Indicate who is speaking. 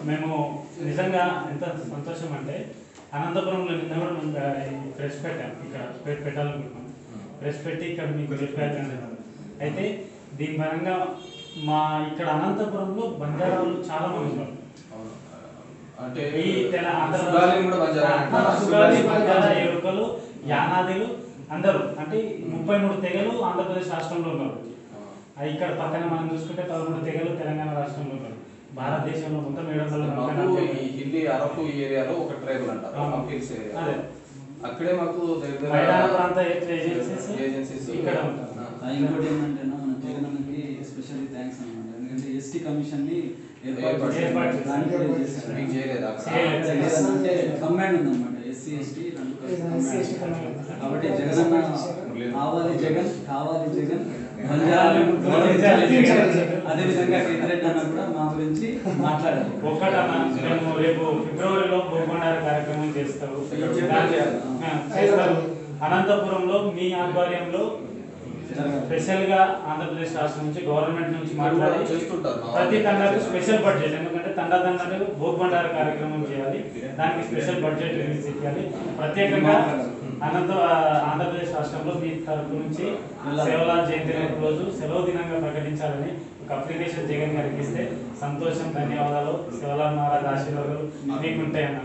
Speaker 1: మేము నిజంగా ఎంత సంతోషం అంటే అనంతపురంలో నిన్న కూడా ప్రెస్ పెట్టాం, ఇక్కడ పెట్టాలనుకుంటున్నాం. ప్రెస్ పెట్టి ఇక్కడ మీకు చెప్పారు. అయితే దీని పరంగా మా ఇక్కడ అనంతపురంలో బంజారాలు చాలా మంది ఉన్నారు.
Speaker 2: అంటే
Speaker 1: ఈ బంజారా ఎరుకలు, యానాదులు అందరూ అంటే 33 తెగలు ఆంధ్రప్రదేశ్ రాష్ట్రంలో ఉన్నారు. ఇక్కడ పక్కన మనం చూసుకుంటే 13 తెగలు తెలంగాణ రాష్ట్రంలో ఉన్నారు. భారతదేశంలో మొత్తం 740
Speaker 2: హిందీ అరకు ఏరియాలో ఒక ట్రైబల్ అంటారు. అక్కడే మాకు
Speaker 1: ప్రాంత
Speaker 3: ఏజెన్సీస్ ఇక్కడ ఉంటారు. ఇంకోటి ఏంటంటే మన జగనన్నకి ఎస్పెషల్లీ థ్యాంక్స్ అన్నమాట. ఎందుకంటే ఎస్టీ కమిషన్ ని ఏర్పాటు అంటే కంబైన్ ఉందన్నమాట. ఎస్సీ ఎస్టీ కాబట్టి జగనన్న కావాలి జగన్ కావాలి జగన్ అదే విధంగా కేతిరెడ్డి అన్న కూడా మా గురించి మాట్లాడారు.
Speaker 1: ఒక్కటన్నా మేము రేపు ఫిబ్రవరిలో భూకొండార కార్యక్రమం చేస్తారు. అనంతపురంలో మీ ఆధ్వర్యంలో స్పెషల్ గా ఆంధ్రప్రదేశ్ రాష్ట్రం నుంచి గవర్నమెంట్ నుంచి మాట్లాడి ప్రతి తండాకు స్పెషల్ బడ్జెట్, ఎందుకంటే తండాకు భూకొండార కార్యక్రమం చేయాలి, దానికి స్పెషల్ బడ్జెట్ రిలీజ్ చేయాలి. ప్రత్యేకంగా ఆంధ్రప్రదేశ్ రాష్ట్రంలో మీ తరఫు నుంచి సేవలాల్ జయంతి రోజు సెలవు దినంగా ప్రకటించాలని ఒక అప్లికేషన్ జగన్ గారికి ఇస్తే సంతోషం. ధన్యవాదాలు. సేవలాల్ మహారాజ్ ఆశీర్వాదాలు మీకుంటాయన్న.